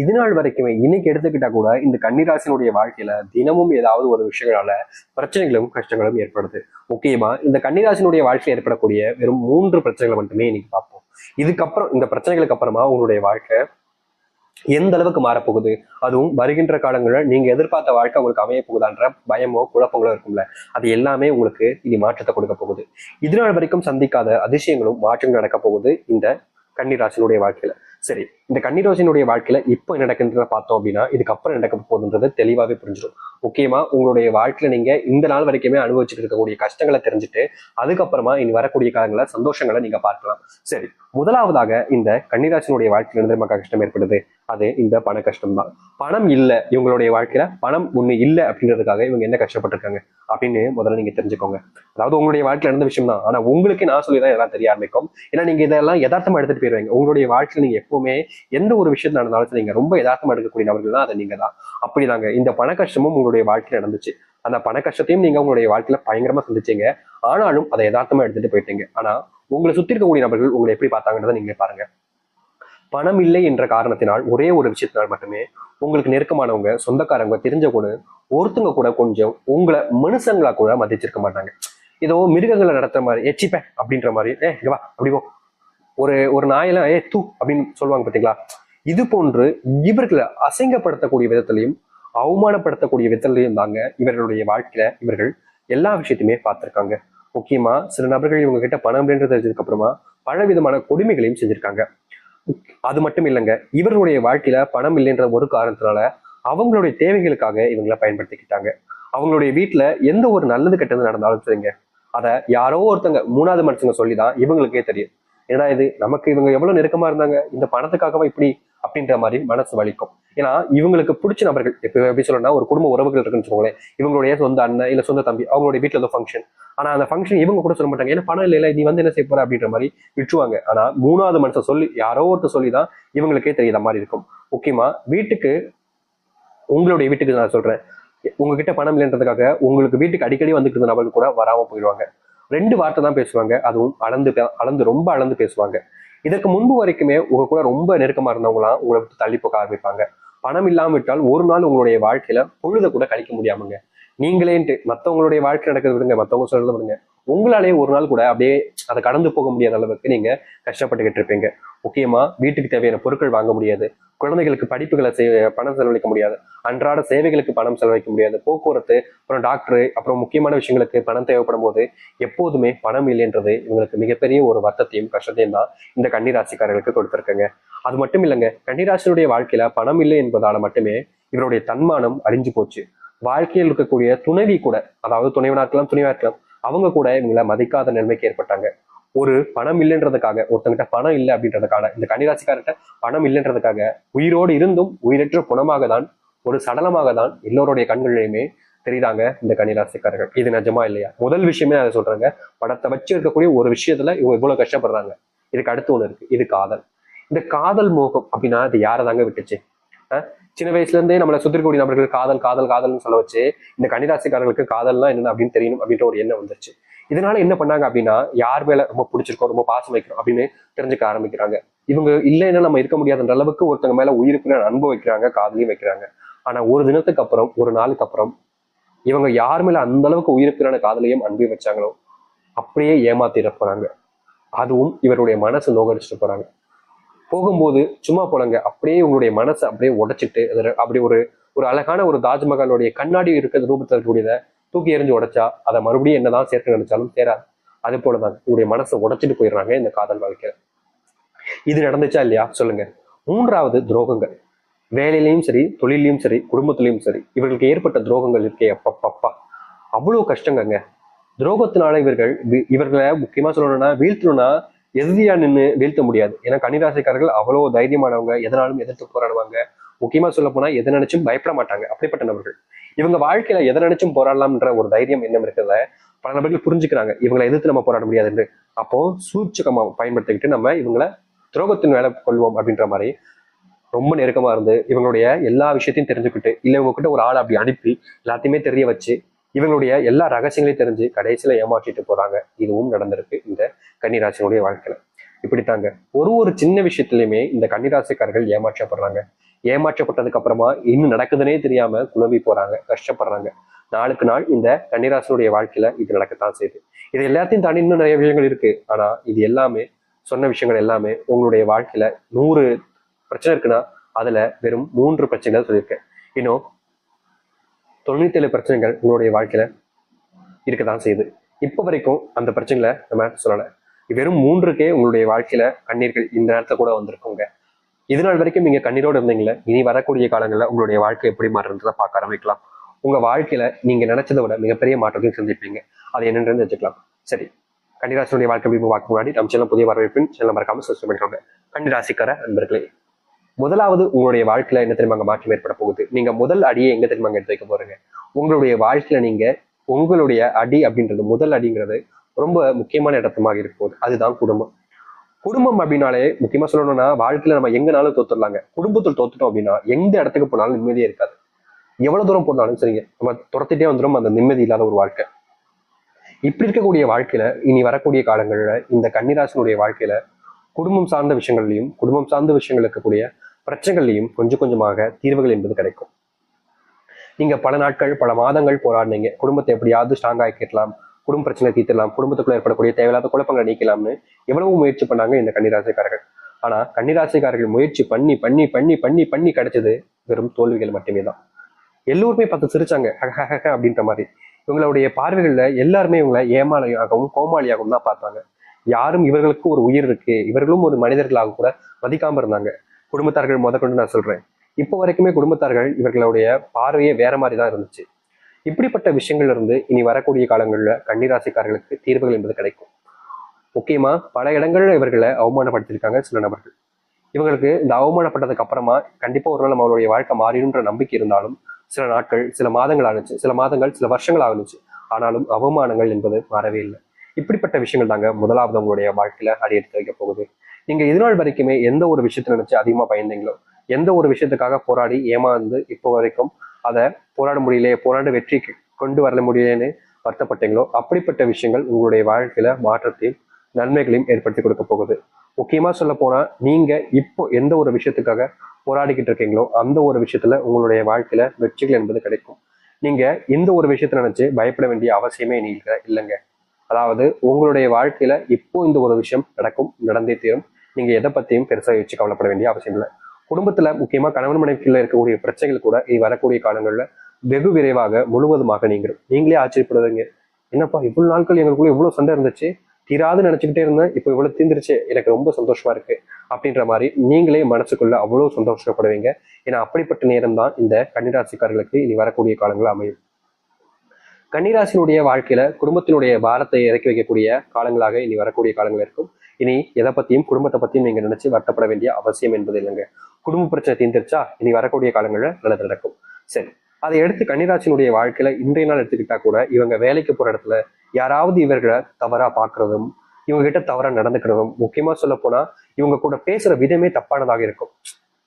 இது நாள் வரைக்குமே இன்னைக்கு எடுத்துக்கிட்டா கூட இந்த கன்னிராசினுடைய வாழ்க்கையில தினமும் ஏதாவது ஒரு விஷயங்களால பிரச்சனைகளும் கஷ்டங்களும் ஏற்படுது. முக்கியமா இந்த கன்னிராசினுடைய வாழ்க்கையில் ஏற்படக்கூடிய வெறும் 3 பிரச்சனைகளை மட்டுமே இன்னைக்கு பார்ப்போம். இதுக்கப்புறம் இந்த பிரச்சனைகளுக்கு அப்புறமா உங்களுடைய வாழ்க்கை எந்த அளவுக்கு மாறப்போகுது, அதுவும் வருகின்ற காலங்களில் நீங்க எதிர்பார்த்த வாழ்க்கை உங்களுக்கு அமைய போகுதான்ற பயமோ குழப்பங்களோ இருக்கும்ல, அது எல்லாமே உங்களுக்கு இனி மாற்றத்தை கொடுக்க போகுது. இது நாள் வரைக்கும் சந்திக்காத அதிசயங்களும் மாற்றங்கள் நடக்க போகுது இந்த கன்னிராசினுடைய வாழ்க்கையில. சரி, இந்த கன்னிராசினுடைய வாழ்க்கையில இப்போ நடக்குன்றத பார்த்தோம் அப்படின்னா இதுக்கப்புறம் நடக்க போகுதுன்றது தெளிவாகவே புரிஞ்சிடும். முக்கியமா உங்களுடைய வாழ்க்கையில நீங்க இந்த நாள் வரைக்குமே அனுபவிச்சுட்டு இருக்கக்கூடிய கஷ்டங்களை தெரிஞ்சுட்டு அதுக்கப்புறமா இனி வரக்கூடிய காலங்களில் சந்தோஷங்களை நீங்க பார்க்கலாம். சரி, முதலாவதாக இந்த கன்னிராசினுடைய வாழ்க்கையில இருந்து நமக்கு கஷ்டம் ஏற்படுது, அது இந்த பண கஷ்டம் தான். பணம் இல்லை இவங்களுடைய வாழ்க்கையில, பணம் ஒண்ணு இல்லை அப்படின்றதுக்காக இவங்க என்ன கஷ்டப்பட்டிருக்காங்க அப்படின்னு முதல்ல நீங்க தெரிஞ்சுக்கோங்க. அதாவது உங்களுடைய வாழ்க்கையில நடந்த விஷயம் தான், ஆனா உங்களுக்கு நான் சொல்லிதான் எல்லாம் தெரிய ஆரம்பிக்கும். ஏன்னா நீங்க இதெல்லாம் யதார்த்தமா எடுத்துட்டு போயிருவீங்க. உங்களுடைய வாழ்க்கையில நீங்க எப்பவுமே எந்த ஒரு விஷயத்துல நடந்தாலும் நீங்க ரொம்ப யதார்த்தமா எடுக்கக்கூடிய நபர்கள் தான், அதை நீங்க தான். அப்படிதாங்க இந்த பண கஷ்டமும் உங்களுடைய வாழ்க்கையில நடந்துச்சு. அந்த பண கஷ்டத்தையும் நீங்க உங்களுடைய வாழ்க்கையில பயங்கரமா சந்திச்சீங்க. ஆனாலும் அதை யதார்த்தமா எடுத்துட்டு போயிட்டீங்க. ஆனா உங்களை சுத்தி இருக்கக்கூடிய நபர்கள் உங்களை எப்படி பார்த்தாங்கன்றதை நீங்க பாருங்க. பணம் இல்லை என்ற காரணத்தினால் ஒரே ஒரு விஷயத்தினால் மட்டுமே உங்களுக்கு நெருக்கமானவங்க, சொந்தக்காரங்க, தெரிஞ்சவங்க ஒருத்தங்க கூட கொஞ்சம் உங்களை மனுஷங்களா கூட மதிச்சிருக்க மாட்டாங்க. ஏதோ மிருகங்களை நடத்துற மாதிரி எச்சிப்பேன் அப்படின்ற மாதிரி, இங்க வா அப்படி போ, ஒரு ஒரு நாயெல்லாம் தூ அப்படின்னு சொல்லுவாங்க பார்த்தீங்களா. இது போன்று இவர்களை அசிங்கப்படுத்தக்கூடிய விதத்திலையும் அவமானப்படுத்தக்கூடிய விதத்திலையும் தாங்க இவர்களுடைய வாழ்க்கையில இவர்கள் எல்லா விஷயத்தையுமே பார்த்திருக்காங்க. முக்கியமா சில நபர்கள் இவங்க கிட்ட பணம் அப்படின்றது தெரிஞ்சதுக்கு அப்புறமா பல விதமான கொடுமைகளையும் செஞ்சிருக்காங்க. அது மட்டும் இல்லைங்க, இவர்களுடைய வாழ்க்கையில பணம் இல்லைன்ற ஒரு காரணத்தினால அவங்களுடைய தேவைகளுக்காக இவங்களை பயன்படுத்திக்கிட்டாங்க. அவங்களுடைய வீட்டுல எந்த ஒரு நல்லது கெட்டது நடந்தாலும் சரிங்க, அதை யாரோ ஒருத்தங்க 3வது மனுஷங்க சொல்லிதான் இவங்களுக்கே தெரியும். ஏன்னா இது நமக்கு இவங்க எவ்வளவு நெருக்கமா இருந்தாங்க, இந்த பணத்துக்காகவா இப்படி அப்படின்ற மாதிரி மனசு வலிக்கும். ஏன்னா இவங்களுக்கு பிடிச்ச நபர்கள், இப்ப எப்படி சொல்லணும்னா ஒரு குடும்ப உறவுகள் இருக்குன்னு சொல்லுவாங்களேன், இவங்களுடைய சொந்த அண்ணன் இல்ல சொந்த தம்பி, அவங்களுடைய வீட்டுல ஏதோ ஃபங்க்ஷன், ஆனா அந்த ஃபங்க்ஷன் இவங்க கூட சொல்ல மாட்டாங்க, ஏன்னா பணம் இல்ல நீ வந்து என்ன செய்ய போற அப்படின்ற மாதிரி விட்டுருவாங்க. ஆனா 3வது மனுஷன் சொல்லி யாரோ ஒருத்தர் சொல்லிதான் இவங்களுக்கே தெரியாத மாதிரி இருக்கும். முக்கியமா வீட்டுக்கு, உங்களுடைய வீட்டுக்கு நான் சொல்றேன், உங்ககிட்ட பணம் இல்லைன்றதுக்காக உங்களுக்கு வீட்டுக்கு அடிக்கடி வந்துட்டு இருந்த நபர்கள் கூட வராம போயிடுவாங்க. 2 வார்த்தை தான் பேசுவாங்க, அதுவும் அளந்து ரொம்ப அளந்து பேசுவாங்க. இதற்கு முன்பு வரைக்குமே உங்க கூட ரொம்ப நெருக்கமா இருந்தவங்களாம் உங்களை விட்டு தள்ளி போக ஆரம்பிப்பாங்க. பணம் இல்லாம விட்டால் ஒரு நாள் உங்களுடைய வாழ்க்கையில பொழுத கூட கழிக்க முடியாமங்க. நீங்களேன்ட்டு மற்றவங்களுடைய வாழ்க்கை நடக்கிறது விடுங்க, மற்றவங்க சொல்றது விடுங்க, உங்களாலேயே ஒரு நாள் கூட அப்படியே அதை கடந்து போக முடியாத அளவுக்கு நீங்க கஷ்டப்பட்டுக்கிட்டு இருப்பீங்க. முக்கியமா வீட்டுக்கு தேவையான பொருட்கள் வாங்க முடியாது, குழந்தைகளுக்கு படிப்புகளை பணம் செலவழிக்க முடியாது, அன்றாட சேவைகளுக்கு பணம் செலவழிக்க முடியாது, போக்குவரத்து, அப்புறம் டாக்டர், அப்புறம் முக்கியமான விஷயங்களுக்கு பணம் தேவைப்படும் போது எப்போதுமே பணம் இல்லைன்றது இவங்களுக்கு மிகப்பெரிய ஒரு வருத்தத்தையும் கஷ்டத்தையும் தான் இந்த கன்னிராசிக்காரர்களுக்கு கொடுத்துருக்குங்க. அது மட்டும் இல்லைங்க, கன்னிராசினுடைய வாழ்க்கையில பணம் இல்லை என்பதால மட்டுமே இவருடைய தன்மானம் அழிஞ்சு போச்சு. வாழ்க்கையில் இருக்கக்கூடிய துணைவி கூட, அதாவது துணைவனா இருக்கலாம் துணைவா இருக்கலாம், அவங்க கூட இவங்களை மதிக்காத நிலைமைக்கு ஏற்பட்டாங்க. ஒரு பணம் இல்லைன்றதுக்காக, ஒருத்தங்கிட்ட பணம் இல்லை அப்படின்றதுக்காக, இந்த கன்னிராசிக்கார்கிட்ட பணம் இல்லைன்றதுக்காக உயிரோடு இருந்தும் உயிரற்ற குணமாக தான், ஒரு சடலமாக தான் எல்லோருடைய கண்களிலுமே தெரியுதாங்க இந்த கன்னிராசிக்காரர்கள். இது நிஜமா இல்லையா? முதல் விஷயமே அதை சொல்றாங்க, பணத்தை வச்சு இருக்கக்கூடிய ஒரு விஷயத்துல இவங்க இவ்வளவு கஷ்டப்படுறாங்க. இதுக்கு அடுத்து ஒண்ணு இருக்கு, இது காதல். இந்த காதல் மோகம் அப்படின்னா அது யாரை தாங்க விட்டுச்சு? சின்ன வயசுல இருந்தே நம்மளை சுத்திரக்கூடிய நபர்கள் காதல் காதல் காதல்னு சொல்ல வச்சு இந்த கன்னிராசிக்காரர்களுக்கு காதல்லாம் என்ன அப்படின்னு தெரியணும் அப்படின்ற ஒரு எண்ணம் வந்துருச்சு. இதனால என்ன பண்ணாங்க அப்படின்னா, யார் மேல ரொம்ப பிடிச்சிருக்கோம், ரொம்ப பாசம் வைக்கிறோம் அப்படின்னு தெரிஞ்சுக்க ஆரம்பிக்கிறாங்க. இவங்க இல்லைன்னா நம்ம இருக்க முடியாதுன்ற அளவுக்கு ஒருத்தங்க மேல உயிருக்கு அன்பு வைக்கிறாங்க, காதலையும் வைக்கிறாங்க. ஆனா ஒரு தினத்துக்கு அப்புறம், ஒரு நாளுக்கு அப்புறம் இவங்க யார் மேல அந்த அளவுக்கு உயிருக்குறான காதலையும் அன்பையும் வச்சாங்களோ அப்படியே ஏமாத்திட போறாங்க. அதுவும் இவருடைய மனசு நோகடிச்சுட்டு போறாங்க. போகும்போது சும்மா போலங்க, அப்படியே உங்களுடைய மனசை அப்படியே உடைச்சிட்டு அப்படி ஒரு ஒரு அழகான ஒரு தாஜ்மஹாலுடைய கண்ணாடி இருக்கிற ரூபத்தில் இருக்கக்கூடியதை தூக்கி எறிஞ்சு உடைச்சா அதை மறுபடியும் என்னதான் சேர்க்க நினைச்சாலும் சேராது. அது போலதான் உங்களுடைய மனசை உடைச்சிட்டு போயிடுறாங்க இந்த காதல் வாழ்க்கையில. இது நடந்துச்சா இல்லையா சொல்லுங்க. 3வது துரோகங்கள். வேலையிலையும் சரி, தொழிலையும் சரி, குடும்பத்திலையும் சரி, இவர்களுக்கு ஏற்பட்ட துரோகங்கள் இருக்கே அப்பப்பா, அவ்வளவு கஷ்டங்க. துரோகத்தினால இவர்களை முக்கியமா சொல்லணும்னா வீழ்த்தணும்னா எதிரியா நின்று வீழ்த்த முடியாது. ஏன்னா கன்னிராசிக்காரர்கள் அவ்வளவு தைரியமானவங்க, எதனாலும் எதிர்த்து போராடுவாங்க. முக்கியமா சொல்ல போனா எதை நினைச்சும் பயப்பட மாட்டாங்க, அப்படிப்பட்ட நபர்கள். இவங்க வாழ்க்கையில எதை நினைச்சும் போராடலாம்ன்ற ஒரு தைரியம் எண்ணம் இருக்கிறத பல நபர்கள் புரிஞ்சுக்கிறாங்க. இவங்களை எதிர்த்து நம்ம போராட முடியாது என்று. அப்போ சூட்சகமா பயன்படுத்திக்கிட்டு நம்ம இவங்களை துரோகத்தின் வேலை கொள்வோம் அப்படின்ற மாதிரி ரொம்ப நெருக்கமா இருந்து இவங்களுடைய எல்லா விஷயத்தையும் தெரிஞ்சுக்கிட்டு, இல்லை இவங்க கிட்ட ஒரு ஆளை அப்படி அனுப்பி எல்லாத்தையுமே தெரிய வச்சு இவங்களுடைய எல்லா ரகசியங்களையும் தெரிஞ்சு கடைசியில ஏமாற்றிட்டு போறாங்க. இதுவும் நடந்திருக்கு இந்த கன்னிராசினுடைய வாழ்க்கையில. இப்படித்தாங்க ஒரு ஒரு சின்ன விஷயத்திலுமே இந்த கன்னிராசிக்காரர்கள் ஏமாற்றப்படுறாங்க. ஏமாற்றப்பட்டதுக்கு அப்புறமா இன்னும் நடக்குதுன்னே தெரியாம குழம்பி போறாங்க, கஷ்டப்படுறாங்க. நாளுக்கு நாள் இந்த கன்னிராசினுடைய வாழ்க்கையில இது நடக்கத்தான் செய்யுது. இது எல்லாத்தையும் தாண்டி இன்னும் நிறைய விஷயங்கள் இருக்கு. ஆனா இது எல்லாமே சொன்ன விஷயங்கள் எல்லாமே உங்களுடைய வாழ்க்கையில 100 பிரச்சனை இருக்குன்னா அதுல வெறும் 3 பிரச்சனைகள் சொல்லியிருக்கேன். இன்னும் 97 பிரச்சனைகள் உங்களுடைய வாழ்க்கையில இருக்கத்தான் செய்யுது. இப்ப வரைக்கும் அந்த பிரச்சனைகளை நம்ம சொல்லல. வெறும் 3க்கே உங்களுடைய வாழ்க்கையில கண்ணீர்கள் இந்த நேரத்துல கூட வந்திருக்குங்க. இது நாள் வரைக்கும் நீங்க கண்ணீரோடு இருந்தீங்களே, இனி வரக்கூடிய காலங்களில் உங்களுடைய வாழ்க்கை எப்படி மாறுறதை பார்க்க ஆரம்பிக்கலாம். உங்க வாழ்க்கையில நீங்க நினைச்சதை விட மிகப்பெரிய மாற்றத்தையும் சந்திப்பீங்க. அது என்னன்றது வச்சுக்கலாம். சரி, கன்னிராசினுடைய வாழ்க்கை எப்படி பார்க்க முன்னாடி நம்ம சேனல் புதிய வரவேற்பின் சேனல் மறக்காம சப்ஸ்கிரைப் பண்ணிக்கோங்க. கன்னிராசிக்கார நண்பர்களே, முதலாவது உங்களுடைய வாழ்க்கையில என்ன தெரியுமாங்க மாற்றம் ஏற்பட போகுது. நீங்க முதல் அடியை எங்க தெரியுமாங்க எடுத்து வைக்க போறீங்க. உங்களுடைய வாழ்க்கையில நீங்க உங்களுடைய அடி அப்படின்றது, முதல் அடிங்கிறது ரொம்ப முக்கியமான இடத்தமாக இருக்க போகுது. அதுதான் குடும்பம். குடும்பம் அப்படின்னாலே முக்கியமா சொல்லணும்னா வாழ்க்கையில நம்ம எங்கனாலும் தோத்துடலாங்க. குடும்பத்தில் தோத்துட்டோம் அப்படின்னா எந்த இடத்துக்கு போனாலும் நிம்மதியே இருக்காது. எவ்வளவு தூரம் போனாலும் சரிங்க, நம்ம துரத்திட்டே வந்துடும் அந்த நிம்மதி இல்லாத ஒரு வாழ்க்கை. இப்படி இருக்கக்கூடிய வாழ்க்கையில இனி வரக்கூடிய காலங்கள்ல இந்த கன்னிராசினுடைய வாழ்க்கையில குடும்பம் சார்ந்த விஷயங்கள்லையும் குடும்பம் சார்ந்த விஷயங்கள் இருக்கக்கூடிய பிரச்சனைகள்லையும் கொஞ்சம் கொஞ்சமாக தீர்வுகள் என்பது கிடைக்கும். நீங்க பல நாட்கள் பல மாதங்கள் போராடினீங்க, குடும்பத்தை எப்படியாவது ஸ்ட்ராங் ஆக்கிடலாம், குடும்ப பிரச்சனை தீர்த்தலாம், குடும்பத்துக்குள்ள ஏற்படக்கூடிய தேவையில்லாத குழப்பங்களை நீக்கலாம்னு எவ்வளவு முயற்சி பண்ணாங்க இந்த கன்னிராசிக்காரர்கள். ஆனா கன்னிராசிக்காரர்கள் முயற்சி பண்ணி பண்ணி பண்ணி பண்ணி பண்ணி கிடைச்சது வெறும் தோல்விகள் மட்டுமே தான். எல்லோருமே பார்த்து சிரிச்சாங்க அப்படின்ற மாதிரி. இவங்களுடைய பார்வைகள்ல எல்லாருமே இவங்களை ஏமாளியாகவும் கோமாளியாகவும் தான் பார்த்தாங்க. யாரும் இவர்களுக்கு ஒரு உயிர் இருக்கு, இவர்களும் ஒரு மனிதர்களாக கூட மதிக்காம இருந்தாங்க. குடும்பத்தார்கள் முதற்கொண்டு நான் சொல்றேன், இப்போ வரைக்குமே குடும்பத்தார்கள் இவர்களுடைய பார்வையே வேற மாதிரி தான் இருந்துச்சு. இப்படிப்பட்ட விஷயங்கள்ல இருந்து இனி வரக்கூடிய காலங்களில் கன்னிராசிக்காரர்களுக்கு தீர்வுகள் என்பது கிடைக்கும். முக்கியமா பல இடங்கள்ல இவர்களை அவமானப்படுத்தியிருக்காங்க சில நபர்கள். இவங்களுக்கு இந்த அவமானப்பட்டதுக்கு அப்புறமா கண்டிப்பா ஒரு நாள் நம்மளுடைய வாழ்க்கை மாறிடும்ன்ற நம்பிக்கை இருந்தாலும் சில நாட்கள் சில மாதங்கள் ஆனிச்சு, சில மாதங்கள் சில வருஷங்கள் ஆகுச்சு. ஆனாலும் அவமானங்கள் என்பது மாறவே இல்லை. இப்படிப்பட்ட விஷயங்கள் தாங்க முதலாவது உங்களுடைய வாழ்க்கையில அடியெடுத்து வைக்க போகுது. நீங்க இது நாள் வரைக்குமே எந்த ஒரு விஷயத்தை நினைச்சு அதிகமா பயந்தீங்களோ, எந்த ஒரு விஷயத்துக்காக போராடி ஏமாந்து இப்போ வரைக்கும் அதை போராட முடியலையே, போராட வெற்றி கொண்டு வர முடியலன்னு வருத்தப்பட்டீங்களோ, அப்படிப்பட்ட விஷயங்கள் உங்களுடைய வாழ்க்கையில மாற்றத்தையும் நன்மைகளையும் ஏற்படுத்தி கொடுக்க போகுது. முக்கியமா சொல்ல போனா நீங்க இப்போ எந்த ஒரு விஷயத்துக்காக போராடிக்கிட்டு இருக்கீங்களோ அந்த ஒரு விஷயத்துல உங்களுடைய வாழ்க்கையில வெற்றிகள் என்பது கிடைக்கும். நீங்க எந்த ஒரு விஷயத்த நினைச்சு பயப்பட வேண்டிய அவசியமே நீங்க இல்லைங்க. அதாவது உங்களுடைய வாழ்க்கையில இப்போ இந்த ஒரு விஷயம் நடக்கும், நடந்தே தீரும். நீங்க எதை பத்தியும் பெருசா வச்சு கவலைப்பட வேண்டிய அவசியம் இல்லை. குடும்பத்துல முக்கியமா கணவன் மனைவிக்குள்ள இருக்கக்கூடிய பிரச்சனைகள் கூட இனி வரக்கூடிய காலங்கள்ல வெகு விரைவாக முழுவதுமாக நீங்களும் நீங்களே ஆச்சரியப்படுவீங்க. என்னப்பா இவ்வளவு நாட்கள் எங்களுக்குள்ள இவ்வளவு சண்டை இருந்துச்சு, தீராது நினைச்சுக்கிட்டே இருந்தேன், இப்போ இவ்வளவு தீர்ந்துருச்சு, எனக்கு ரொம்ப சந்தோஷமா இருக்கு அப்படின்ற மாதிரி நீங்களே மனசுக்குள்ள அவ்வளவு சந்தோஷப்படுவீங்க. ஏன்னா அப்படிப்பட்ட நேரம் தான் இந்த கன்னிராசிக்காரர்களுக்கு இனி வரக்கூடிய காலங்கள் அமையும். கன்னிராசினுடைய வாழ்க்கையில குடும்பத்தினுடைய பாரத்தை இறக்கி வைக்கக்கூடிய காலங்களாக இனி வரக்கூடிய காலங்கள் இருக்கும். இனி எதை பத்தியும் குடும்பத்தை பத்தியும் நீங்க நினைச்சு வருத்தப்பட வேண்டிய அவசியம் என்பது இல்லைங்க. குடும்ப பிரச்சனை தீர்ந்துருச்சா இனி வரக்கூடிய காலங்கள்ல நல்லது நடக்கும். சரி, அதை எடுத்து கன்னிராசினுடைய வாழ்க்கையில இன்றைய நாள் எடுத்துக்கிட்டா கூட இவங்க வேலைக்கு போற இடத்துல யாராவது இவர்களை தவறா பாக்குறதும், இவங்க கிட்ட தவறா நடந்துக்கிறதும், முக்கியமா சொல்ல போனா இவங்க கூட பேசுற விதமே தப்பானதாக இருக்கும்.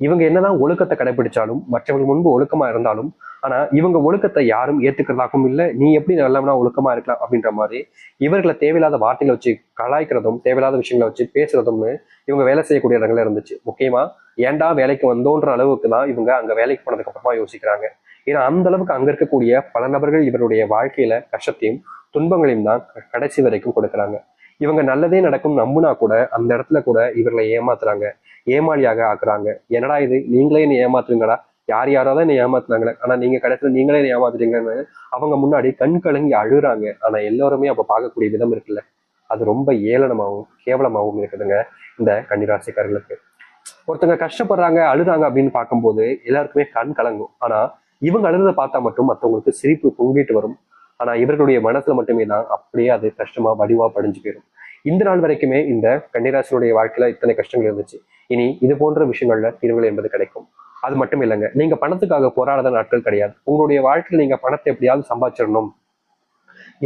இவங்க என்னதான் ஒழுக்கத்தை கடைபிடிச்சாலும், மற்றவர்கள் முன்பு ஒழுக்கமா இருந்தாலும், ஆனா இவங்க ஒழுக்கத்தை யாரும் ஏத்துக்கிறதாகவும் இல்லை, நீ எப்படி நல்லவனா ஒழுக்கமா இருக்கலாம் அப்படின்ற மாதிரி இவர்களை தேவையில்லாத வார்த்தைகளை வச்சு கலாய்க்கிறதும், தேவையில்லாத விஷயங்களை வச்சு பேசுறதும்னு இவங்க வேலை செய்யக்கூடிய இடங்கள்ல இருந்துச்சு. முக்கியமா ஏன்டா வேலைக்கு வந்தோன்ற அளவுக்கு தான் இவங்க அங்க வேலைக்கு போனதுக்கு அப்புறமா யோசிக்கிறாங்க. ஏன்னா அந்த அளவுக்கு அங்க இருக்கக்கூடிய பல நபர்கள் இவருடைய வாழ்க்கையில கஷ்டத்தையும் துன்பங்களையும் தான் கடைசி வரைக்கும் கொடுக்குறாங்க. இவங்க நல்லதே நடக்கும் நம்புனா கூட அந்த இடத்துல கூட இவர்களை ஏமாத்துறாங்க, ஏமாளியாக ஆக்குறாங்க. என்னடா இது, நீங்களே என்ன ஏமாத்துறீங்களா, யார் யாராவது என்ன ஏமாத்துனாங்களே, ஆனா நீங்க கடைசியில நீங்களே என்ன ஏமாத்துறீங்கன்னு அவங்க முன்னாடி கண் கலங்கி அழுறாங்க. ஆனா எல்லாருமே அப்ப பார்க்கக்கூடிய விதம் இருக்குல்ல, அது ரொம்ப ஏளனமாகவும் கேவலமாகவும் இருக்குதுங்க இந்த கன்னிராசிக்காரர்களுக்கு. ஒருத்தங்க கஷ்டப்படுறாங்க அழுறாங்க அப்படின்னு பார்க்கும்போது எல்லாருக்குமே கண் கலங்கும். ஆனா இவங்க அழுறதை பார்த்தா மட்டும் மற்றவங்களுக்கு சிரிப்பு பொங்கிட்டு வரும். ஆனா இவர்களுடைய மனசுல மட்டுமே தான் அப்படியே அது கஷ்டமா வடிவா படிஞ்சு போயிடும். இந்த நாள் வரைக்குமே இந்த கன்னிராசினுடைய வாழ்க்கையில இத்தனை கஷ்டங்கள் இருந்துச்சு. இனி இது போன்ற விஷயங்கள்ல தீர்வுகள் என்பது கிடைக்கும். அது மட்டும் இல்லைங்க, நீங்க பணத்துக்காக போராடாத நாட்கள் கிடையாது. உங்களுடைய வாழ்க்கையில் நீங்க பணத்தை எப்படியாவது சம்பாதிச்சிடணும்,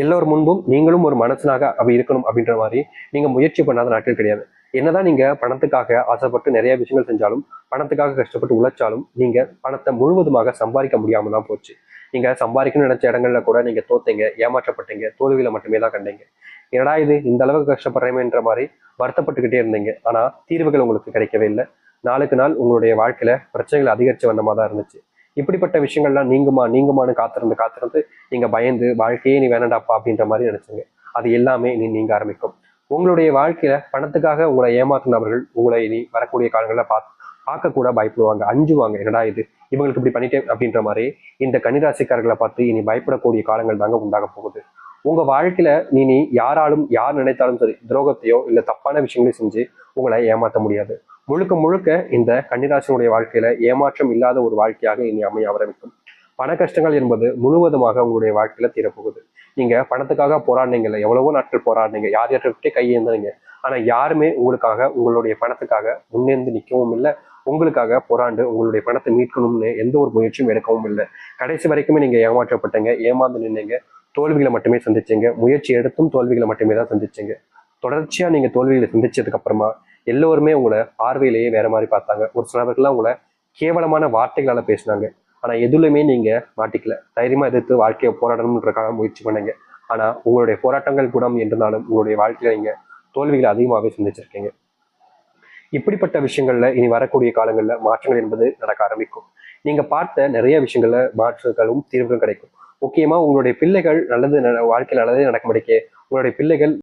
எல்லோரும் முன்பும் நீங்களும் ஒரு மனசனாக அப்படி இருக்கணும் அப்படின்ற மாதிரி நீங்க முயற்சி பண்ணாத நாட்கள் கிடையாது. என்னதான் நீங்க பணத்துக்காக ஆசைப்பட்டு நிறைய விஷயங்கள் செஞ்சாலும், பணத்துக்காக கஷ்டப்பட்டு உழைச்சாலும் நீங்க பணத்தை முழுவதுமாக சம்பாதிக்க முடியாம தான் போச்சு. நீங்க சம்பாதிக்கணும்னு நினைச்ச இடங்கள்ல கூட நீங்க தோத்தீங்க, ஏமாற்றப்பட்டீங்க, தோல்வியில மட்டுமே தான் கண்டீங்க. என்னடா இது இந்த அளவுக்கு கஷ்டப்படுறேன்ற மாதிரி வருத்தப்பட்டுக்கிட்டே இருந்தீங்க. ஆனா தீர்வுகள் உங்களுக்கு கிடைக்கவே இல்லை. நாளுக்கு நாள் உங்களுடைய வாழ்க்கையில பிரச்சனைகள் அதிகரிச்ச வண்ணமா தான் இருந்துச்சு. இப்படிப்பட்ட விஷயங்கள்லாம் நீங்குமான்னு காத்திருந்து நீங்க பயந்து வாழ்க்கையே நீ வேணாண்டாப்பா அப்படின்ற மாதிரி நினைச்சீங்க. அது எல்லாமே இனி நீங்க ஆரம்பிக்கும். உங்களுடைய வாழ்க்கையில பணத்துக்காக உங்களை ஏமாற்றினவர்கள் உங்களை இனி வரக்கூடிய காலங்களில் பார்க்க கூட பயப்படுவாங்க, அஞ்சுவாங்க. என்னடா இது, இவங்களுக்கு இப்படி பண்ணிட்டேன் அப்படின்ற மாதிரி இந்த கன்னிராசிக்காரர்களை பார்த்து இனி பயப்படக்கூடிய காலங்கள் தாங்க உண்டாக போகுது. உங்க வாழ்க்கையில நீ யாராலும் யார் நினைத்தாலும் சரி துரோகத்தையோ இல்ல தப்பான விஷயங்களையும் செஞ்சு உங்களை ஏமாற்ற முடியாது. முழுக்க முழுக்க இந்த கன்னிராசினுடைய வாழ்க்கையில ஏமாற்றம் இல்லாத ஒரு வாழ்க்கையாக இனி அமைய ஆரம்பிக்கும். பண கஷ்டங்கள் என்பது முழுவதுமாக உங்களுடைய வாழ்க்கையில தீரப்போகுது. நீங்க பணத்துக்காக போராடினீங்கல்ல, எவ்வளவோ நாட்கள் போராடினீங்க, யார் யார்கிட்டே கையேந்தீங்க. ஆனா யாருமே உங்களுக்காக உங்களுடைய பணத்துக்காக முன்னேந்து நிற்கவும் இல்லை, உங்களுக்காக போராண்டு உங்களுடைய பணத்தை மீட்கணும்னு எந்த ஒரு முயற்சியும் எடுக்கவும் இல்லை. கடைசி வரைக்குமே நீங்க ஏமாற்றப்பட்டீங்க, ஏமாந்து நின்னீங்க, தோல்விகளை மட்டுமே சந்திச்சீங்க. முயற்சி எடுத்தும் தோல்விகளை மட்டுமே தான் சந்திச்சீங்க. தொடர்ச்சியா நீங்க தோல்விகளை சந்திச்சதுக்கு அப்புறமா எல்லோருமே உங்களை பார்வையிலேயே வேற மாதிரி பார்த்தாங்க. ஒரு சிலவர்கள்லாம் உங்களை கேவலமான வார்த்தைகளால பேசினாங்க. ஆனா எதுலையுமே நீங்க மாட்டிக்கல. தைரியமா எதிர்த்து வாழ்க்கையை போராடணும்ன்றக்காக முயற்சி பண்ணீங்க. ஆனா உங்களுடைய போராட்டங்கள் குணம் என்றாலும் உங்களுடைய வாழ்க்கையில நீங்க தோல்விகளை அதிகமாகவே சந்திச்சிருக்கீங்க. இப்படிப்பட்ட விஷயங்கள்ல இனி வரக்கூடிய காலங்கள்ல மாற்றங்கள் என்பது நடக்க ஆரம்பிக்கும். நீங்க பார்த்த நிறைய விஷயங்கள்ல மாற்றங்களும் தீர்வுகளும் கிடைக்கும். முக்கியமா உங்களுடைய பிள்ளைகள் நல்லது வாழ்க்கையில் நல்லதே நடக்கும்படிக்கு உங்களுடைய பிள்ளைகள்